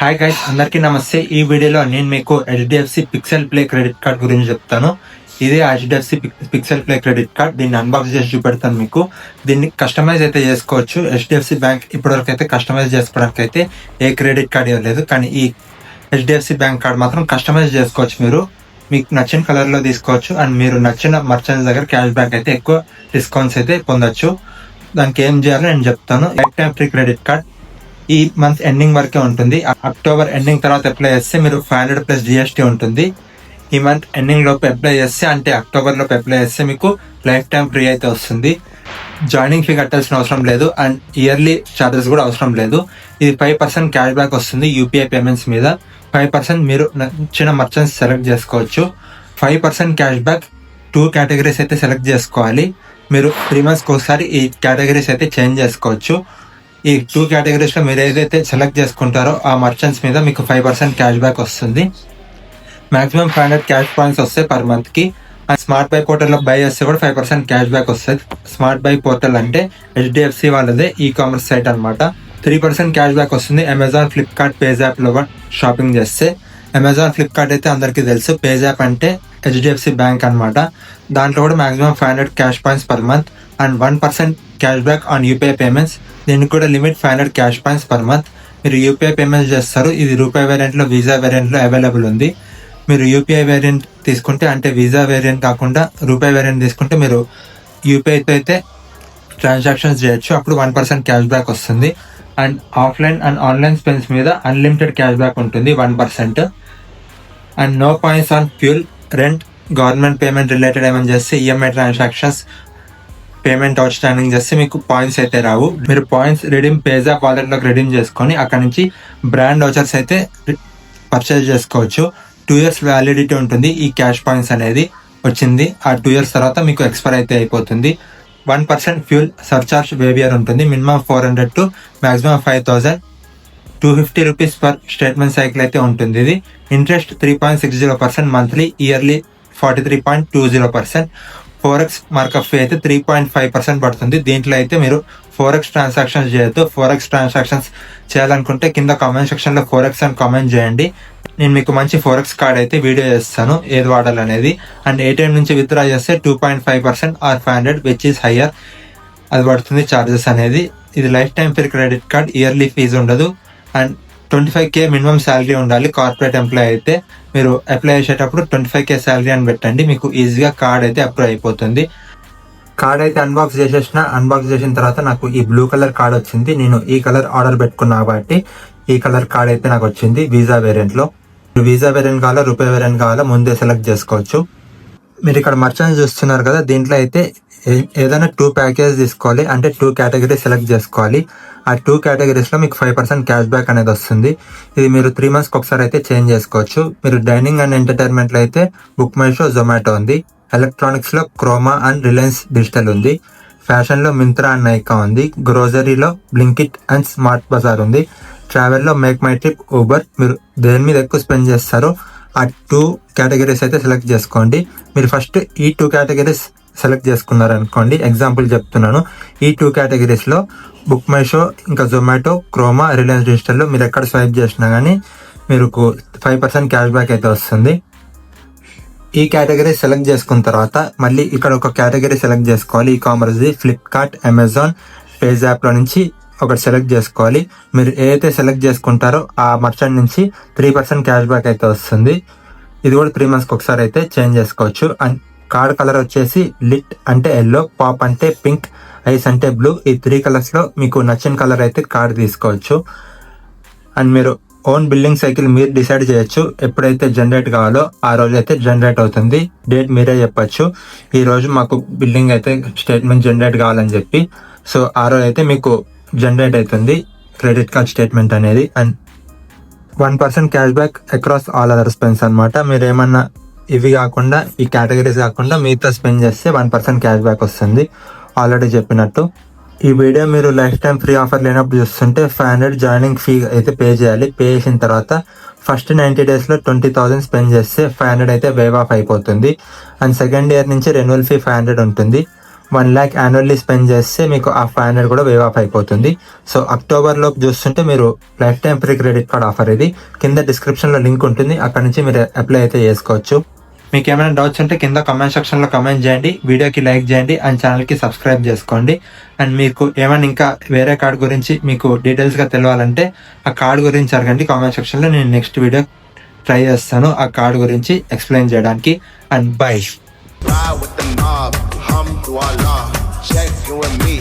Hi guys, అందరికీ నమస్తే. ఈ వీడియోలో నేను మీకు HDFC pixel play credit card గురించి చెప్తాను. ఇదే HDFC pixel play credit card. దీన్ని అన్బాక్స్ చేసి చూపెడతాను మీకు. దీన్ని కస్టమైజ్ అయితే చేసుకోవచ్చు. హెచ్డిఎఫ్సి బ్యాంక్ ఇప్పటివరకు అయితే కస్టమైజ్ చేసుకోవడానికి అయితే ఏ క్రెడిట్ కార్డ్ ఇవ్వలేదు, కానీ ఈ హెచ్డిఎఫ్సి బ్యాంక్ కార్డ్ మాత్రం కస్టమైజ్ చేసుకోవచ్చు. మీరు మీకు నచ్చిన కలర్లో తీసుకోవచ్చు అండ్ మీరు నచ్చిన మర్చెంట్స్ దగ్గర క్యాష్ బ్యాక్ అయితే ఎక్కువ డిస్కౌంట్స్ అయితే పొందొచ్చు. దానికి ఏం చేయాలో నేను చెప్తాను. Life time free credit card ఈ మంత్ ఎండింగ్ వరకే ఉంటుంది. అక్టోబర్ ఎండింగ్ తర్వాత అప్లై చేస్తే మీరు 500 ప్లస్ జిఎస్టీ ఉంటుంది. ఈ మంత్ ఎండింగ్ లోపు అప్లై చేస్తే, అంటే అక్టోబర్ లోపు అప్లై చేస్తే మీకు లైఫ్ టైం ఫ్రీ అయితే వస్తుంది. జాయినింగ్ ఫీ కట్టాల్సిన అవసరం లేదు అండ్ ఇయర్లీ ఛార్జెస్ కూడా అవసరం లేదు. ఇది 5% క్యాష్ బ్యాక్ వస్తుంది యూపీఐ పేమెంట్స్ మీద. 5% మీరు నచ్చిన మర్చెంట్స్ సెలెక్ట్ చేసుకోవచ్చు. 5% క్యాష్ బ్యాక్ 2 కేటగిరీస్ అయితే సెలెక్ట్ చేసుకోవాలి. మీరు 3 monthsకి ఒకసారి ఈ కేటగిరీస్ అయితే చేంజ్ చేసుకోవచ్చు. ఈ 2 కేటగిరీస్లో మీరు ఏదైతే సెలెక్ట్ చేసుకుంటారో ఆ మర్చెంట్స్ మీద మీకు 5% క్యాష్ బ్యాక్ వస్తుంది. మాక్సిమం 500 క్యాష్ పాయింట్స్ వస్తాయి పర్ మంత్కి. అండ్ స్మార్ట్ బై పోర్టల్లో బై చేస్తే కూడా 5% క్యాష్ బ్యాక్ వస్తుంది. స్మార్ట్ బై పోర్టల్ అంటే హెచ్డిఎఫ్సి వాళ్ళదే కామర్స్ సైట్ అనమాట. 3% క్యాష్ బ్యాక్ వస్తుంది అమెజాన్, ఫ్లిప్కార్ట్, పేజాప్లో షాపింగ్ చేస్తే. అమెజాన్, ఫ్లిప్కార్ట్ అయితే అందరికీ తెలుసు. పేజాప్ అంటే హెచ్డిఎఫ్సి బ్యాంక్ అనమాట. దాంట్లో కూడా maximum 500 cash points per month and 1% cash back on UPI payments. దీనికి కూడా limit 500 cash points per month. మీరు యూపీఐ పేమెంట్స్ చేస్తారు. ఇది రూపాయి వేరియంట్లో, వీసా వేరియంట్లో అవైలబుల్ ఉంది. మీరు యూపీఐ వేరియంట్ తీసుకుంటే, అంటే వీసా వేరియంట్ కాకుండా రూపాయి వేరియంట్ తీసుకుంటే మీరు యూపీఐతో అయితే ట్రాన్సాక్షన్స్ చేయొచ్చు. అప్పుడు 1% క్యాష్ బ్యాక్ వస్తుంది. And offline and online spends మీద అన్లిమిటెడ్ క్యాష్ బ్యాక్ ఉంటుంది 1%. And no points on fuel, rent, government payment related ఏమైనా చేస్తే, EMI transactions, payment outstanding చేస్తే మీకు పాయింట్స్ అయితే రావు. మీరు పాయింట్స్ రిడీమ్ పేజాప్ వాలెట్లోకి రిడీమ్ చేసుకొని అక్కడ నుంచి బ్రాండ్ వౌచర్స్ అయితే పర్చేజ్ చేసుకోవచ్చు. 2 years వ్యాలిడిటీ ఉంటుంది. ఈ క్యాష్ పాయింట్స్ అనేది వచ్చింది ఆ 2 years తర్వాత మీకు ఎక్స్పైర్ అయితే అయిపోతుంది. 1% ఫ్యూల్ సర్చార్జ్ వేవియర్ ఉంటుంది. Minimum 400 to maximum 5000, 250 rupees per statement cycle అయితే ఉంటుంది. ఇది interest 3.60% monthly, yearly 43.20%. Forex markup fee అయితే 3.5% పడుతుంది. దీంట్లో అయితే మీరు ఫోరెక్స్ ట్రాన్సాక్షన్స్ చేయొద్దు. ఫోరెక్స్ ట్రాన్సాక్షన్స్ చేయాలనుకుంటే కింద కామెంట్ సెక్షన్లో ఫోరెక్స్ అని కామెంట్ చేయండి. నేను మీకు మంచి ఫోరెక్స్ కార్డ్ అయితే వీడియో చేస్తాను ఏది వాడాలనేది. అండ్ ఏటీఎం నుంచి విత్డ్రా చేస్తే 2.5% ఆర్ 500 విచ్ ఈస్ హయ్యర్ అది పడుతుంది ఛార్జెస్ అనేది. ఇది lifetime free credit card. Yearly fee ఉండదు అండ్ 25K మినిమం శాలరీ ఉండాలి. కార్పొరేట్ ఎంప్లాయ్ అయితే మీరు అప్లై చేసేటప్పుడు 25K శాలరీ అని పెట్టండి. మీకు ఈజీగా కార్డ్ అయితే అప్రూవ్ అయిపోతుంది. కార్డ్ అయితే అన్బాక్స్ చేసిన తర్వాత నాకు ఈ బ్లూ కలర్ కార్డ్ వచ్చింది. నేను ఈ కలర్ ఆర్డర్ పెట్టుకున్నా కాబట్టి ఈ కలర్ కార్డ్ అయితే నాకు వచ్చింది వీసా వేరియంట్లో. వీసా వేరియంట్ కావాలా, రూపాయి వేరియంట్ కావాలా ముందే సెలెక్ట్ చేసుకోవచ్చు. మీరు ఇక్కడ మర్చెంట్స్ చూస్తున్నారు కదా, దీంట్లో అయితే ఏదైనా 2 ప్యాకేజ్ తీసుకోవాలి. అంటే 2 కేటగిరీస్ సెలెక్ట్ చేసుకోవాలి. ఆ 2 కేటగిరీస్లో మీకు 5% క్యాష్ బ్యాక్ అనేది వస్తుంది. ఇది మీరు 3 monthsకి ఒకసారి అయితే చేంజ్ చేసుకోవచ్చు. మీరు డైనింగ్ అండ్ ఎంటర్టైన్మెంట్లో అయితే బుక్ మై షో, జొమాటో ఉంది. ఎలక్ట్రానిక్స్లో క్రోమా అండ్ రిలయన్స్ డిజిటల్ ఉంది. ఫ్యాషన్లో మింత్రా అండ్ నైకా ఉంది. గ్రోసరీలో బ్లింకిట్ అండ్ స్మార్ట్ బజార్ ఉంది. ట్రావెల్లో మేక్ మై ట్రిప్, ఊబర్. మీరు దేని మీద ఎక్కువ స్పెండ్ చేస్తారో ఆ 2 కేటగిరీస్ అయితే సెలెక్ట్ చేసుకోండి. మీరు ఫస్ట్ ఈ 2 కేటగిరీస్ సెలెక్ట్ చేసుకున్నారనుకోండి, ఎగ్జాంపుల్ చెప్తున్నాను. ఈ 2 కేటగిరీస్లో బుక్ మై షో, ఇంకా జొమాటో, క్రోమా, రిలయన్స్ డిజిటల్లో మీరు ఎక్కడ స్వైప్ చేసినా కానీ మీరు 5% క్యాష్ బ్యాక్ అయితే వస్తుంది. ఈ కేటగిరీ సెలెక్ట్ చేసుకున్న తర్వాత మళ్ళీ ఇక్కడ ఒక కేటగిరీ సెలెక్ట్ చేసుకోవాలి. కామర్స్ది ఫ్లిప్కార్ట్, అమెజాన్, పేజాప్లో నుంచి ఒకటి సెలెక్ట్ చేసుకోవాలి. మీరు ఏదైతే సెలెక్ట్ చేసుకుంటారో ఆ మర్చెంట్ నుంచి 3% క్యాష్ బ్యాక్ అయితే వస్తుంది. ఇది కూడా 3 monthsకి ఒకసారి అయితే చేంజ్ చేసుకోవచ్చు. అండ్ కార్డ్ కలర్ వచ్చేసి లిట్ అంటే ఎల్లో, పాప్ అంటే పింక్, ఐస్ అంటే బ్లూ. ఈ 3 కలర్స్లో మీకు నచ్చిన కలర్ అయితే కార్డ్ తీసుకోవచ్చు. అండ్ మీరు ఓన్ బిల్లింగ్ సైకిల్ మీరు డిసైడ్ చేయొచ్చు. ఎప్పుడైతే జనరేట్ కావాలో ఆ రోజు అయితే జనరేట్ అవుతుంది. డేట్ మీరే చెప్పచ్చు. ఈ రోజు మాకు బిల్లింగ్ అయితే స్టేట్మెంట్ జనరేట్ కావాలని చెప్పి, సో ఆ రోజు అయితే మీకు జనరేట్ అవుతుంది క్రెడిట్ కార్డ్ స్టేట్మెంట్ అనేది. And 1% cash back across all other spends అనమాట. మీరు ఏమన్నా ఇవి కాకుండా, ఈ కేటగిరీస్ కాకుండా మిగతా స్పెండ్ చేస్తే 1% క్యాష్ బ్యాక్ వస్తుంది. ఆల్రెడీ చెప్పినట్టు ఈ వీడియో మీరు లైఫ్ టైం ఫ్రీ ఆఫర్ లేనప్పుడు చూస్తుంటే 500 జాయినింగ్ ఫీ అయితే పే చేయాలి. పే చేసిన తర్వాత ఫస్ట్ 90 daysలో 20,000 స్పెండ్ చేస్తే 500 అయితే వేవ్ ఆఫ్ అయిపోతుంది. అండ్ సెకండ్ ఇయర్ నుంచి రెన్యువల్ ఫీ 500 ఉంటుంది. 1 lakh యాన్యువల్లీ స్పెండ్ చేస్తే మీకు ఆ 500 కూడా వేవ్ ఆఫ్ అయిపోతుంది. సో అక్టోబర్ లోపు చూస్తుంటే మీరు life time free credit card offer ఇది. కింద డిస్క్రిప్షన్లో లింక్ ఉంటుంది, అక్కడ నుంచి మీరు అప్లై అయితే చేసుకోవచ్చు. మీకు ఏమైనా డౌట్స్ ఉంటే కింద కామెంట్ సెక్షన్లో కామెంట్ చేయండి, వీడియోకి లైక్ చేయండి అండ్ ఛానల్కి సబ్స్క్రైబ్ చేసుకోండి. అండ్ మీకు ఏమైనా ఇంకా వేరే కార్డ్ గురించి మీకు డీటెయిల్స్గా తెలియాలంటే ఆ కార్డ్ గురించి అడగండి కామెంట్ సెక్షన్లో. నేను నెక్స్ట్ వీడియో ట్రై చేస్తాను ఆ కార్డ్ గురించి ఎక్స్ప్లెయిన్ చేయడానికి. And by. Ride with the mob, hum through Allah, check you and me.